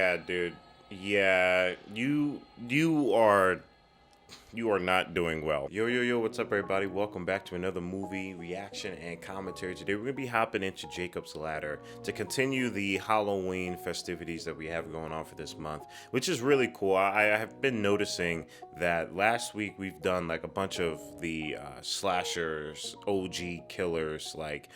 Yeah, dude. Yeah, you are not doing well. Yo, yo, yo, what's up, everybody? Welcome back to another movie reaction and commentary. Today, we're going to be hopping into Jacob's Ladder to continue the Halloween festivities that we have going on for this month, which is really cool. I have been noticing that last week we've done like a bunch of the slashers, OG killers, like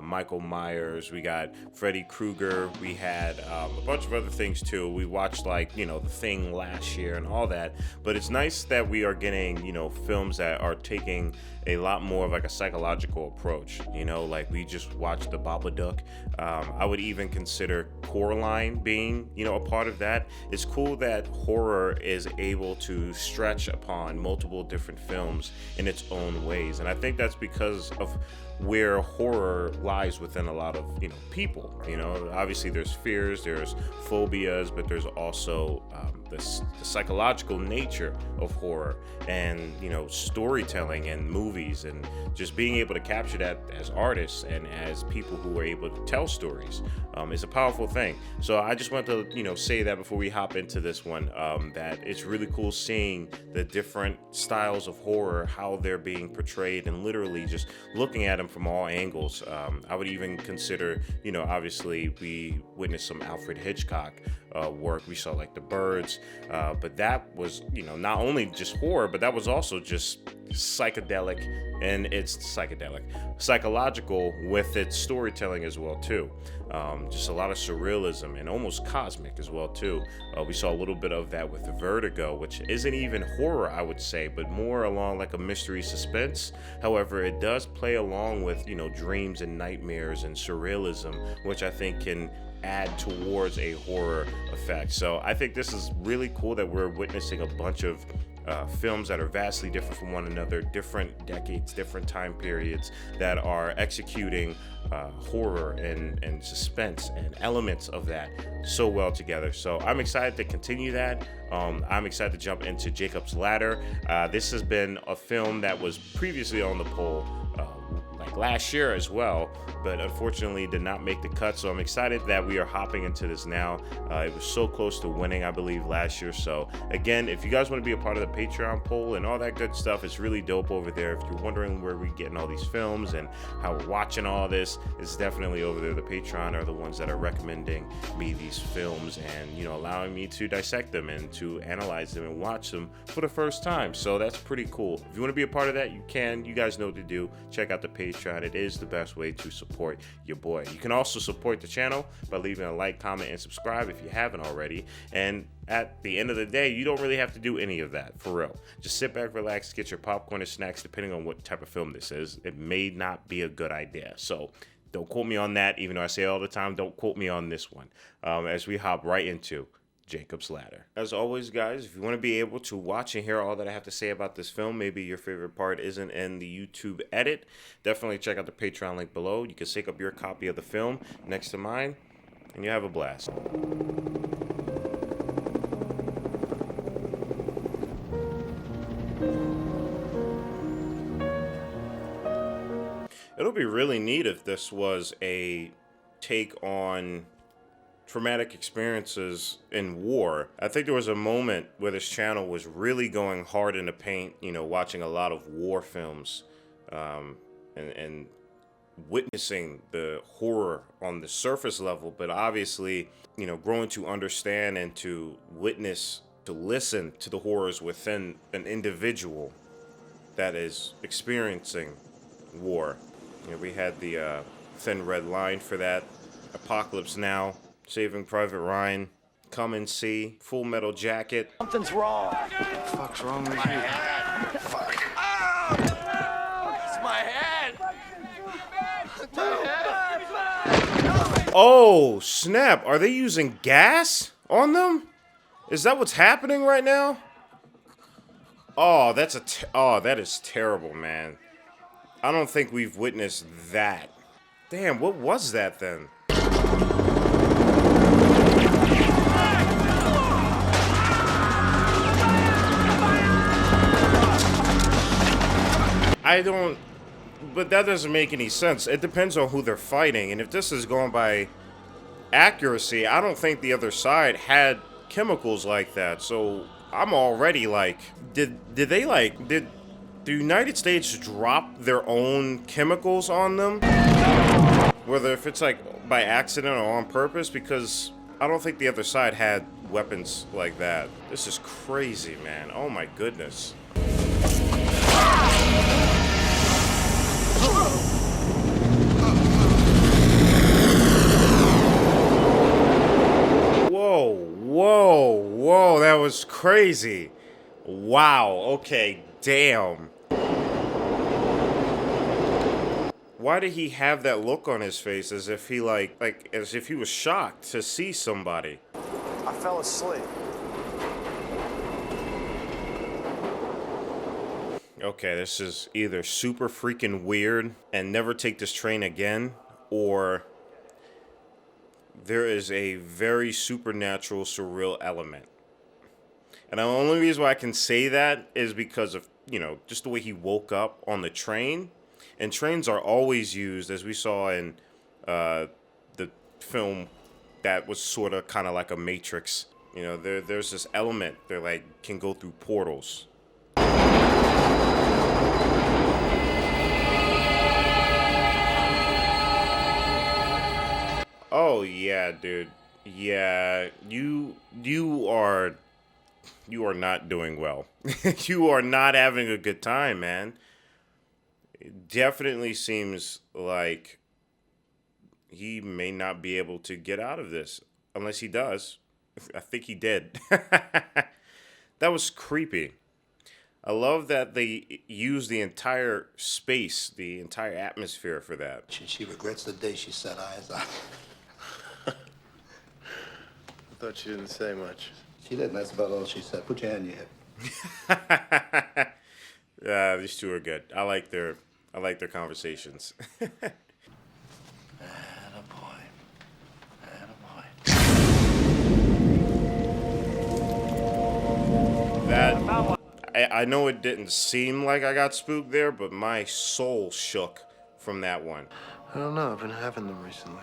Michael Myers, we got Freddy Krueger, we had a bunch of other things too. We watched like, The Thing last year and all that, but it's nice that we are getting, films that are taking a lot more of like a psychological approach, like we just watched The Babadook. I would even consider Coraline being, a part of that. It's cool that horror is able to stretch upon multiple different films in its own ways, and I think that's because of where horror lies within a lot of people. Obviously there's fears, there's phobias, but there's also the psychological nature of horror and storytelling and movies, and just being able to capture that as artists and as people who are able to tell stories is a powerful thing. So I just want to say that before we hop into this one, that it's really cool seeing the different styles of horror, how they're being portrayed, and literally just looking at them from all angles. I would even consider, obviously we witnessed some Alfred Hitchcock work. We saw like The Birds, but that was, not only just horror, but that was also just psychedelic, and it's psychological with its storytelling as well too. Just a lot of surrealism and almost cosmic as well too. We saw a little bit of that with Vertigo, which isn't even horror, I would say, but more along like a mystery suspense. However, it does play along with dreams and nightmares and surrealism, which I think can add towards a horror effect. So I think this is really cool that we're witnessing a bunch of films that are vastly different from one another, different decades, different time periods, that are executing horror and suspense and elements of that so well together. So I'm excited to continue that. I'm excited to jump into Jacob's Ladder. This has been a film that was previously on the poll like last year as well, but unfortunately did not make the cut. So I'm excited that we are hopping into this now. It was so close to winning, I believe, last year. So again, if you guys want to be a part of the Patreon poll and all that good stuff, it's really dope over there. If you're wondering where we're getting all these films and how we're watching all this, it's definitely over there. The Patreon are the ones that are recommending me these films and allowing me to dissect them and to analyze them and watch them for the first time. So that's pretty cool. If you want to be a part of that, you can. You guys know what to do. Check out the Patreon. It is the best way to support your boy. You can also support the channel by leaving a like, comment, and subscribe if you haven't already. And at the end of the day, you don't really have to do any of that, for real. Just sit back, relax, get your popcorn and snacks, depending on what type of film this is. It may not be a good idea. So don't quote me on that, even though I say it all the time. Don't quote me on this one, as we hop right into Jacob's Ladder. As always, guys, if you want to be able to watch and hear all that I have to say about this film, maybe your favorite part isn't in the YouTube edit, definitely check out the Patreon link below. You can sync up your copy of the film next to mine, and you have a blast. It'll be really neat if this was a take on traumatic experiences in war. I think there was a moment where this channel was really going hard in the paint, watching a lot of war films, and witnessing the horror on the surface level, but obviously, growing to understand and to witness, to listen to the horrors within an individual that is experiencing war. We had the Thin Red Line for that, Apocalypse Now, Saving Private Ryan, Come and See, Full Metal Jacket. Something's wrong. What the fuck's wrong with you? Fuck. Ah! It's my head. Oh, snap. Are they using gas on them? Is that what's happening right now? Oh, that is terrible, man. I don't think we've witnessed that. Damn, what was that then? But that doesn't make any sense. It depends on who they're fighting, and if this is going by accuracy, I don't think the other side had chemicals like that. So I'm already like, did they like did the United States drop their own chemicals on them? Whether if it's like by accident or on purpose, because I don't think the other side had weapons like that. This is crazy, man. Oh my goodness. Whoa, whoa, whoa, that was crazy. Wow, okay, damn. Why did he have that look on his face as if he like as if he was shocked to see somebody? I fell asleep. Okay, this is either super freaking weird and never take this train again, or there is a very supernatural, surreal element. And the only reason why I can say that is because of, just the way he woke up on the train. And trains are always used, as we saw in the film that was sort of kind of like a Matrix. There's this element that like can go through portals. Oh yeah, dude. Yeah, you are not doing well. You are not having a good time, man. It definitely seems like he may not be able to get out of this unless he does. I think he did. That was creepy. I love that they used the entire space, the entire atmosphere for that. She regrets the day she set eyes on. I thought she didn't say much. She didn't. That's about all she said. Put your hand in your hip. These two are good. I like their conversations. Attaboy. Attaboy. That I know it didn't seem like I got spooked there, but my soul shook from that one. I don't know. I've been having them recently.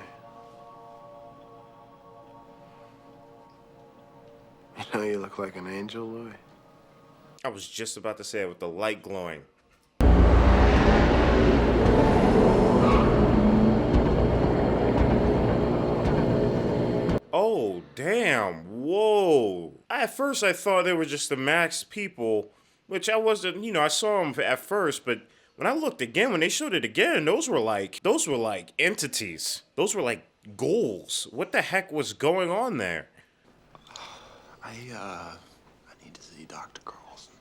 You know, you look like an angel, Louis. I was just about to say it with the light glowing. Oh, damn. Whoa. At first, I thought they were just the Max people, which I wasn't, I saw them at first, but when I looked again, when they showed it again, those were like entities. Those were like ghouls. What the heck was going on there? I need to see Dr. Carlson.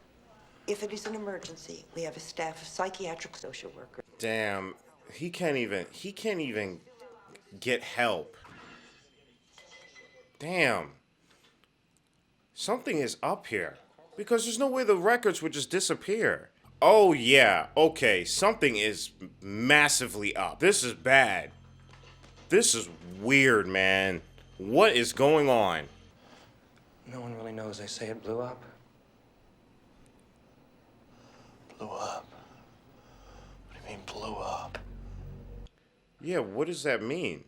If it is an emergency, we have a staff of psychiatric social workers. Damn, he can't even get help. Damn. Something is up here. Because there's no way the records would just disappear. Oh yeah, okay, something is massively up. This is bad. This is weird, man. What is going on? No one really knows. They say it blew up. Blew up. What do you mean, blew up? Yeah, what does that mean?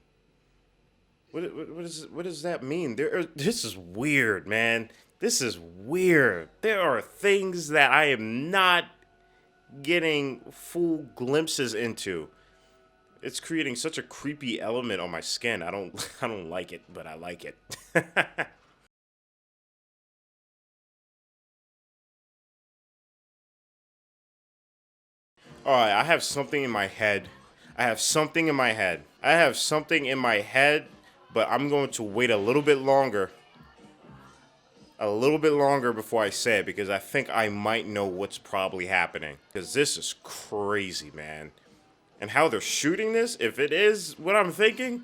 What does that mean? This is weird, man. This is weird. There are things that I am not getting full glimpses into. It's creating such a creepy element on my skin. I don't like it, but I like it. All right, I have something in my head. But I'm going to wait a little bit longer. Before I say it, because I think I might know what's probably happening. Because this is crazy, man. And how they're shooting this, if it is what I'm thinking,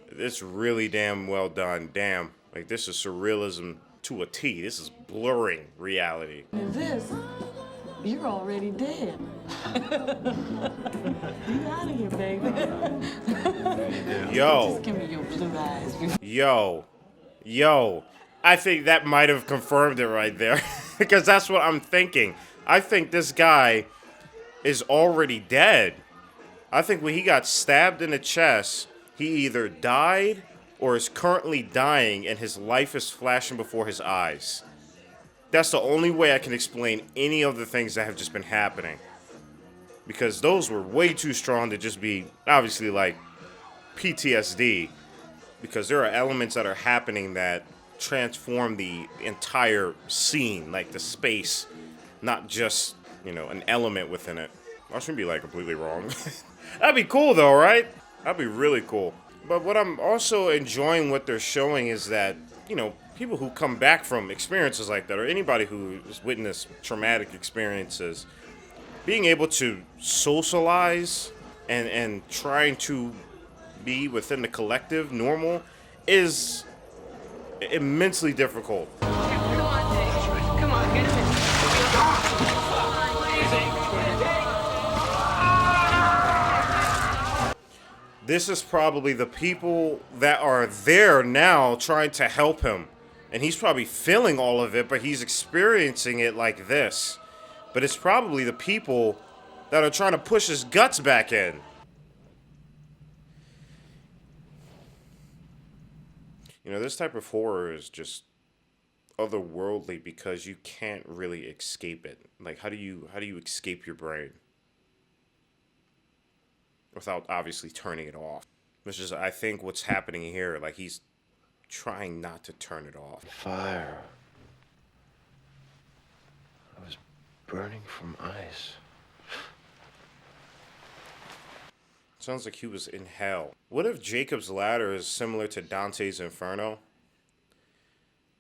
it's really damn well done. Damn. Like, this is surrealism to a T. This is blurring reality. And this, you're already dead. You out of here, baby. Yo. Just give me your blue eyes. Yo. I think that might have confirmed it right there. Because that's what I'm thinking. I think this guy is already dead. I think when he got stabbed in the chest, he either died or is currently dying and his life is flashing before his eyes. That's the only way I can explain any of the things that have just been happening. Because those were way too strong to just be, obviously, like, PTSD. Because there are elements that are happening that transform the entire scene, like the space, not just, an element within it. I shouldn't be, like, completely wrong. That'd be cool, though, right? That'd be really cool. But what I'm also enjoying what they're showing is that, people who come back from experiences like that, or anybody who has witnessed traumatic experiences, being able to socialize and trying to be within the collective normal is immensely difficult. Come on, Jake. Come on, get him in. This is probably the people that are there now trying to help him. And he's probably feeling all of it, but he's experiencing it like this. But it's probably the people that are trying to push his guts back in. This type of horror is just otherworldly because you can't really escape it. Like, how do you escape your brain without obviously turning it off? Which is, I think, what's happening here. Like, he's trying not to turn it off. Fire. I was burning from ice. Sounds like he was in hell. What if Jacob's Ladder is similar to Dante's Inferno?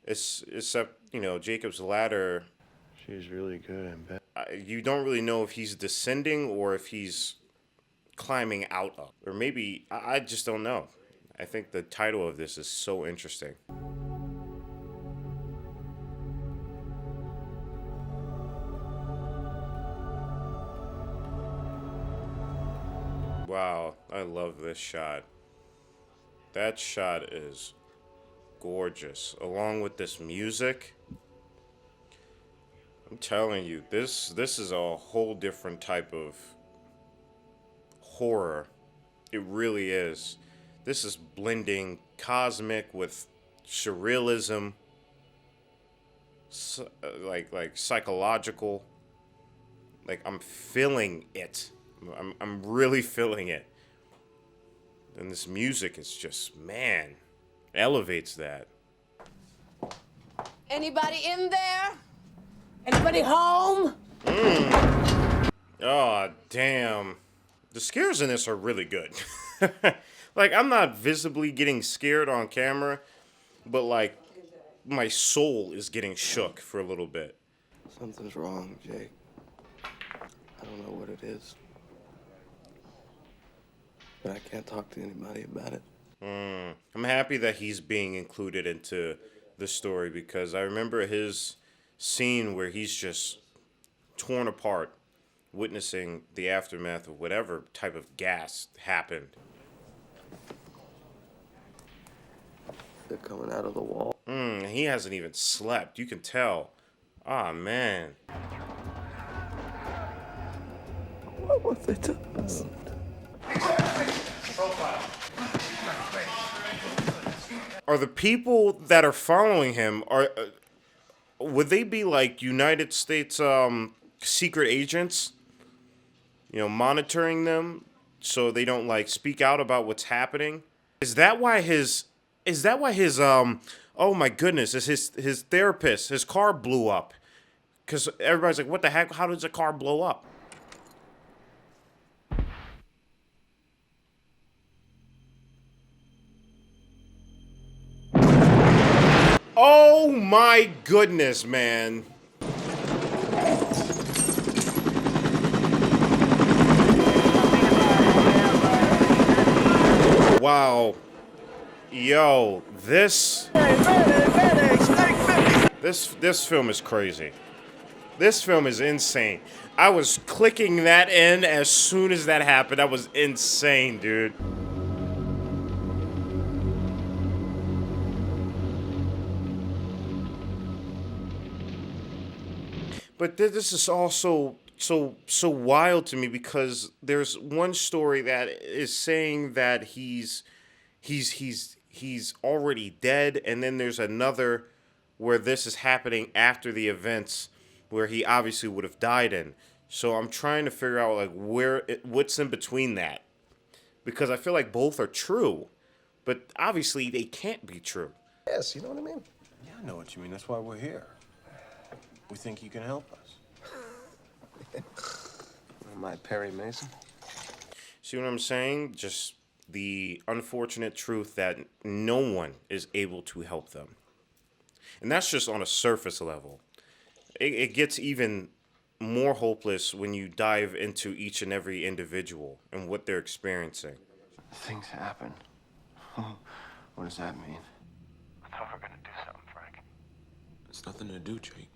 Except, Jacob's Ladder, She's really good and bad. you don't really know if he's descending or if he's climbing out of. Or maybe, I just don't know. I think the title of this is so interesting. Wow, I love this shot. That shot is gorgeous. Along with this music, I'm telling you, this is a whole different type of horror. It really is. This is blending cosmic with surrealism, like psychological. Like, I'm feeling it. I'm really feeling it. And this music is just, man, elevates that. Anybody in there? Anybody home? Oh, damn. The scares in this are really good. Like, I'm not visibly getting scared on camera, but, like, my soul is getting shook for a little bit. Something's wrong, Jake. I don't know what it is. But I can't talk to anybody about it. I'm happy that he's being included into the story because I remember his scene where he's just torn apart, witnessing the aftermath of whatever type of gas happened. They're coming out of the wall. He hasn't even slept. You can tell. Ah, man. What was they telling us? Are the people that are following him, would they be like United States secret agents? Monitoring them so they don't like speak out about what's happening? Is that why his oh my goodness, is his therapist, his car blew up? Because everybody's like, what the heck? How does a car blow up? Oh my goodness, man. Wow. Yo, this film is crazy. This film is insane. I was clicking that in as soon as that happened. That was insane, dude. But this is also so wild to me because there's one story that is saying that he's he's already dead, and then there's another where this is happening after the events where he obviously would have died in. So I'm trying to figure out like what's in between that, because I feel like both are true, but obviously they can't be true. Yes, you know what I mean? Yeah, I know what you mean. That's why we're here. We think you can help us. Am I Perry Mason? See what I'm saying? Just the unfortunate truth that no one is able to help them. And that's just on a surface level. It gets even more hopeless when you dive into each and every individual and what they're experiencing. Things happen. What does that mean? I thought we were gonna do something, Frank. It's nothing to do, Jake.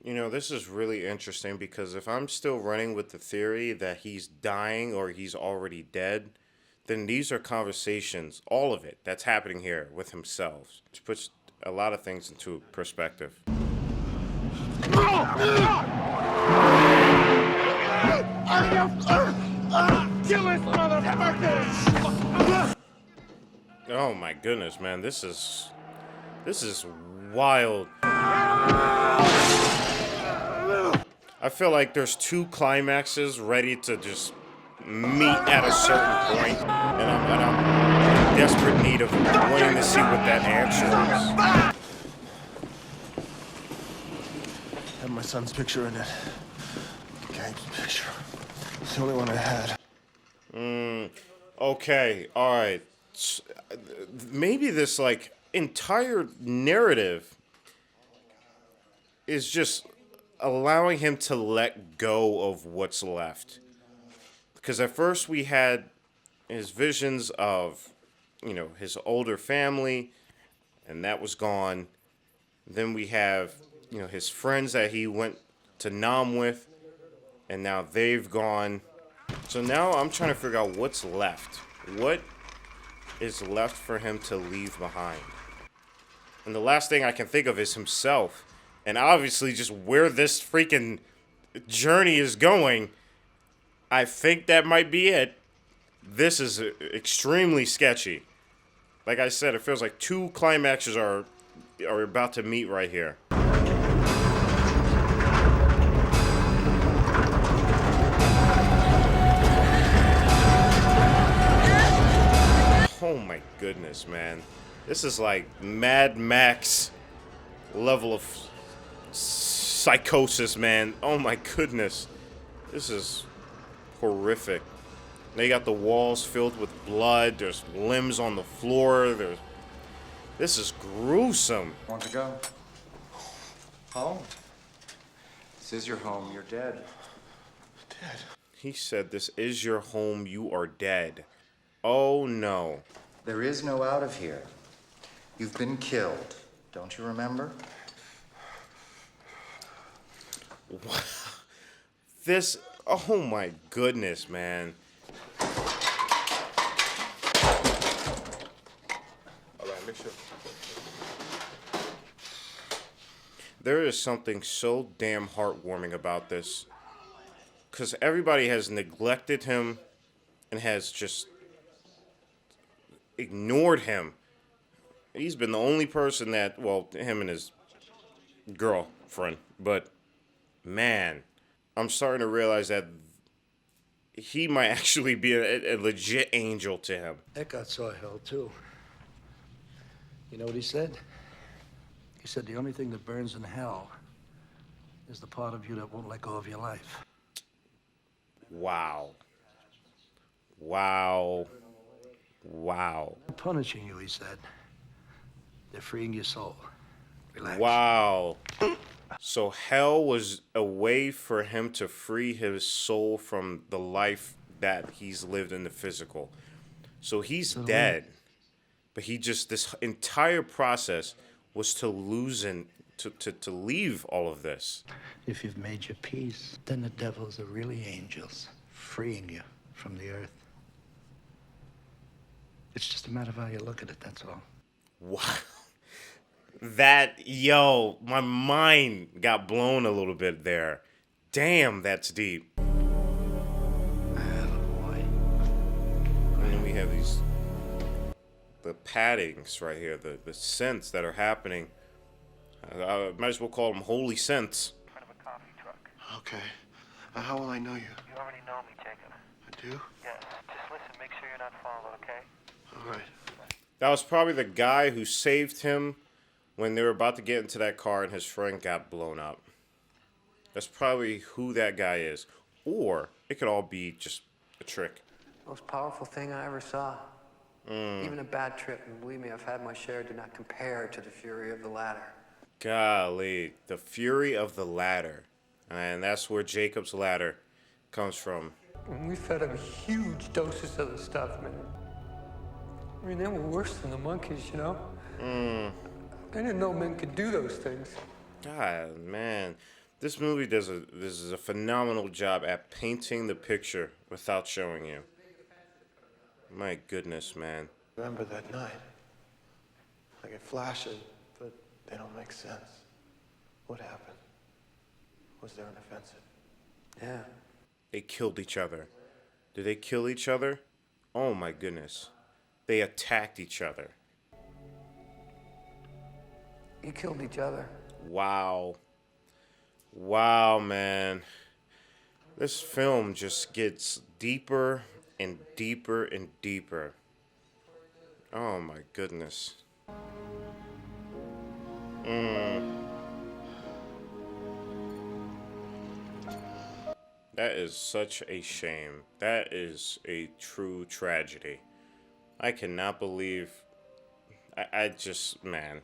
You know, this is really interesting because if I'm still running with the theory that he's dying or he's already dead, then these are conversations, all of it, that's happening here with himself, which puts a lot of things into perspective. Oh my goodness, man, this is wild. I feel like there's two climaxes ready to just meet at a certain point, and I'm in desperate need of wanting to see what that answer is. Had my son's picture in it. Gabe's picture. It's the only one I had. Okay, all right. Maybe this like entire narrative is just allowing him to let go of what's left. Because at first we had his visions of, you know, his older family, and that was gone. Then we have, you know, his friends that he went to Nam with, and now they've gone. So now I'm trying to figure out what's left. What is left for him to leave behind? And the last thing I can think of is himself. And obviously just where this freaking journey is going, I think that might be it. This is extremely sketchy. Like I said, it feels like two climaxes are about to meet right here. Oh my goodness, man. This is like Mad Max level of psychosis, man. Oh my goodness. This is horrific. Now you got the walls filled with blood. There's limbs on the floor. This is gruesome. Want to go? Home? This is your home. You're dead. Dead. He said, "This is your home. You are dead." Oh no. There is no out of here. You've been killed. Don't you remember? This, oh my goodness, man. All right, make sure. There is something so damn heartwarming about this. Because everybody has neglected him and has just ignored him. He's been the only person that, well, him and his girlfriend, but man, I'm starting to realize that he might actually be a legit angel to him. Eckhart saw hell, too. You know what he said? He said the only thing that burns in hell is the part of you that won't let go of your life. Wow. Wow. Wow. They're punishing you, he said. They're freeing your soul. Relax. Wow. So hell was a way for him to free his soul from the life that he's lived in the physical. So he's dead. But he just, this entire process was to lose and to leave all of this. If you've made your peace, then the devils are really angels, freeing you from the earth. It's just a matter of how you look at it, that's all. Wow. That, yo, my mind got blown a little bit there. Damn, that's deep. Attaboy. And then we have these, the paddings right here, the scents that are happening. I might as well call them holy scents. Okay. How will I know you? You already know me, Jacob. I do? Yes. Just listen, make sure you're not followed, okay? All right. That was probably the guy who saved him when they were about to get into that car and his friend got blown up. That's probably who that guy is. Or it could all be just a trick. Most powerful thing I ever saw. Even a bad trip, and believe me, I've had my share, do not compare to the fury of the ladder. Golly, the fury of the ladder. And that's where Jacob's ladder comes from. And we fed them huge doses of the stuff, man. I mean, they were worse than the monkeys, you know? I didn't know men could do those things. God, man. This movie does a phenomenal job at painting the picture without showing you. My goodness, man. Remember that night? I get flashes, but they don't make sense. What happened? Was there an offensive? Yeah. They killed each other. Did they kill each other? Oh my goodness. They attacked each other. You killed each other. Wow. Wow, man. This film just gets deeper and deeper and deeper. Oh my goodness. That is such a shame. That is a true tragedy. I cannot believe. I just, man.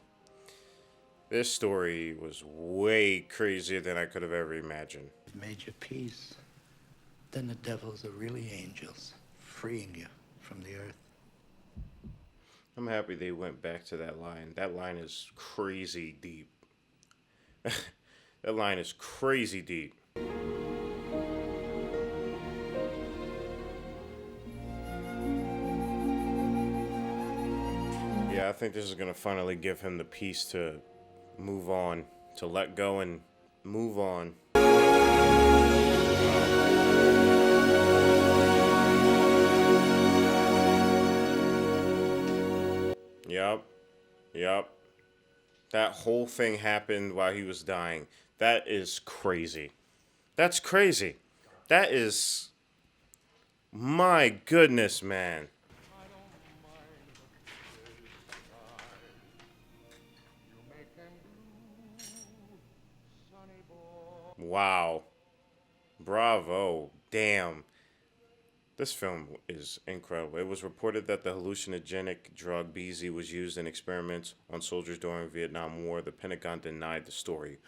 This story was way crazier than I could have ever imagined. Made your peace. Then the devils are really angels, freeing you from the earth. I'm happy they went back to that line. That line is crazy deep. That line is crazy deep. Yeah, I think this is going to finally give him the peace to move on, to let go and move on. Yep. That whole thing happened while he was dying. That is crazy. That's crazy. That is... My goodness, man. Wow. Bravo. Damn. This film is incredible. It was reported that the hallucinogenic drug BZ was used in experiments on soldiers during the Vietnam War. The Pentagon denied the story.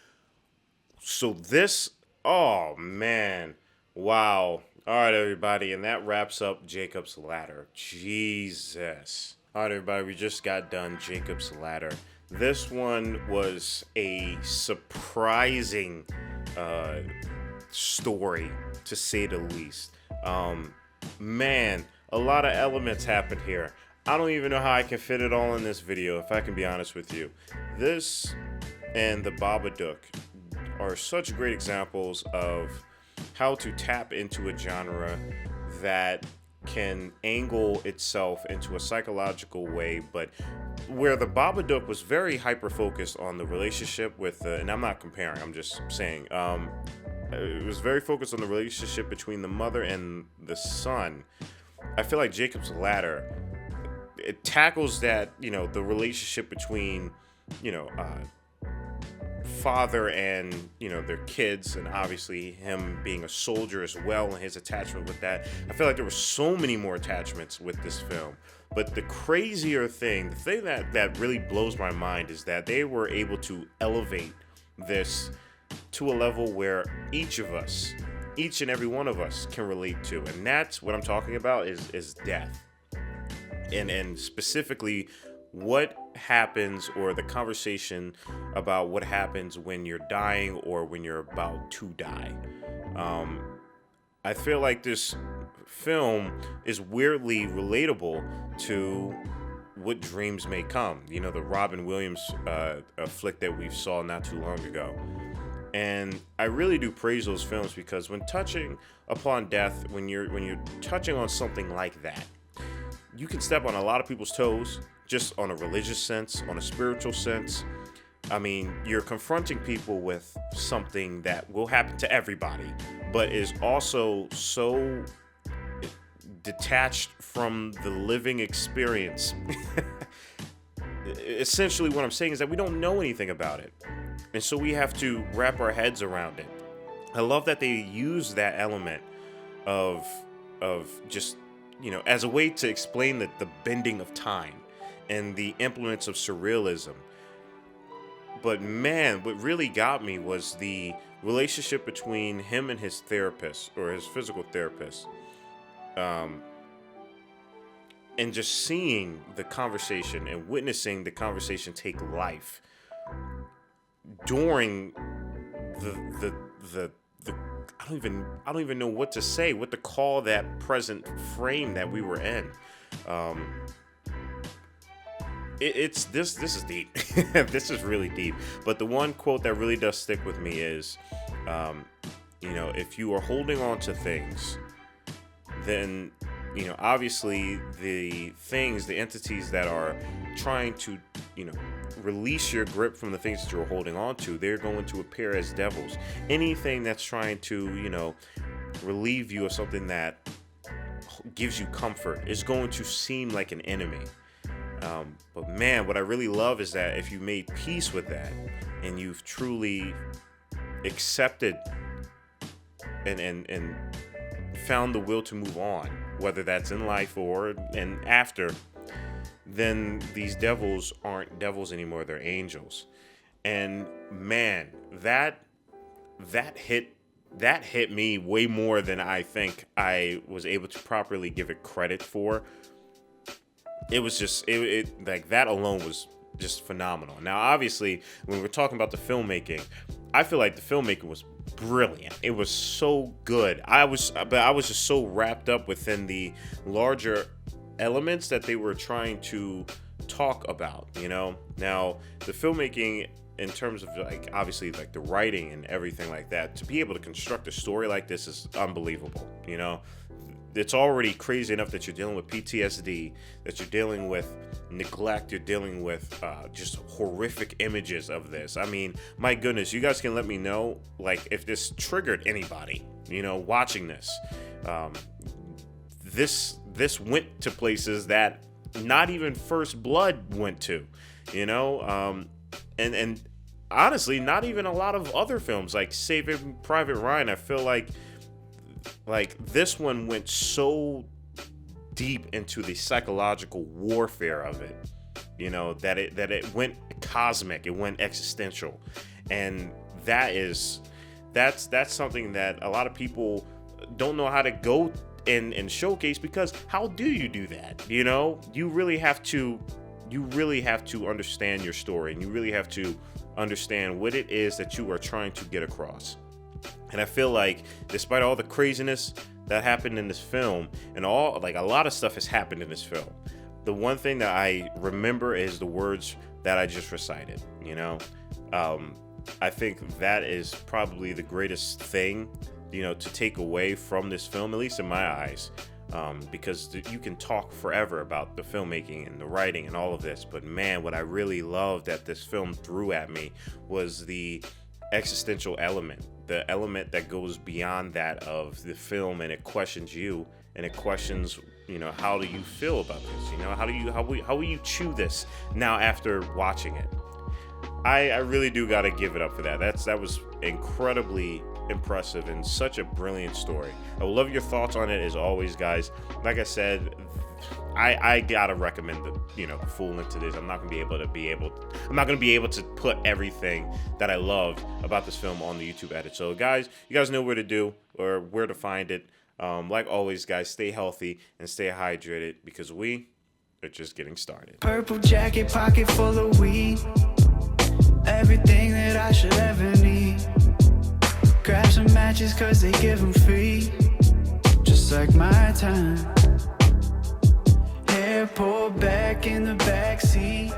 So this, oh man. Wow. All right, everybody. And that wraps up Jacob's Ladder. Jesus. All right, everybody. We just got done Jacob's Ladder. This one was a surprising story, to say the least. Man, a lot of elements happened here. I don't even know how I can fit it all in this video, if I can be honest with you. This and the Babadook are such great examples of how to tap into a genre that can angle itself into a psychological way, but where the Babadook was very hyper-focused on the relationship with, and I'm not comparing, I'm just saying, it was very focused on the relationship between the mother and the son. I feel like Jacob's Ladder, it tackles that, you know, the relationship between, you know, father and, you know, their kids, and obviously him being a soldier as well and his attachment with that. I feel like there were so many more attachments with this film. But the crazier thing, the thing that really blows my mind is that they were able to elevate this to a level where each of us, each and every one of us can relate to. And that's what I'm talking about is death. And specifically what happens, or the conversation about what happens when you're dying or when you're about to die. I feel like this film is weirdly relatable to what dreams may come. You know, the Robin Williams flick that we saw not too long ago. And I really do praise those films, because when touching upon death, when you're touching on something like that, you can step on a lot of people's toes, just on a religious sense, on a spiritual sense. I mean, you're confronting people with something that will happen to everybody, but is also so detached from the living experience. Essentially, what I'm saying is that we don't know anything about it, and so we have to wrap our heads around it. I love that they use that element of just, as a way to explain the bending of time and the implements of surrealism. But man, what really got me was the relationship between him and his therapist, or his physical therapist. And just seeing the conversation and witnessing the conversation take life during the I don't even know what to say, what to call that present frame that we were in. This is deep. This is really deep. But the one quote that really does stick with me is, if you are holding on to things, then, obviously the entities that are trying to, release your grip from the things that you're holding on to, they're going to appear as devils. Anything that's trying to, relieve you of something that gives you comfort is going to seem like an enemy. But man, what I really love is that if you made peace with that and you've truly accepted and found the will to move on, whether that's in life or after, then these devils aren't devils anymore, they're angels. And man, that hit me way more than I think I was able to properly give it credit for. It was just it like that alone was just phenomenal. Now, obviously, when we're talking about the filmmaking, I feel like the filmmaking was brilliant. It was so good. I was just so wrapped up within the larger elements that they were trying to talk about. Now the filmmaking, in terms of like obviously like the writing and everything like that, to be able to construct a story like this is unbelievable. It's already crazy enough that you're dealing with PTSD, that you're dealing with neglect, you're dealing with just horrific images of this. I mean, my goodness, you guys can let me know, like, if this triggered anybody, watching this. This went to places that not even First Blood went to, and honestly, not even a lot of other films like Saving Private Ryan. I feel like this one went so deep into the psychological warfare of it, that it went cosmic, it went existential, and that's something that a lot of people don't know how to go and showcase, because how do you do that? You really have to understand your story, and you really have to understand what it is that you are trying to get across. And I feel like despite all the craziness that happened in this film, and a lot of stuff has happened in this film, the one thing that I remember is the words that I just recited. I think that is probably the greatest thing, to take away from this film, at least in my eyes, because you can talk forever about the filmmaking and the writing and all of this, but man, what I really loved that this film threw at me was the existential element, the element that goes beyond that of the film, and it questions you, and it questions, how do you feel about this? How will you chew this now after watching it? I really do got to give it up for that. That was incredibly impressive and such a brilliant story. I would love your thoughts on it as always, guys. Like I said, I gotta recommend the full link to this. I'm not gonna be able to put everything that I love about this film on the YouTube edit. So guys, you guys know where to do or where to find it. Like always, guys, stay healthy and stay hydrated, because we are just getting started. Purple jacket, pocket full of weed. Everything that I should ever need. Grab some matches cause they give them free. Just like my time. Hair pulled back in the backseat.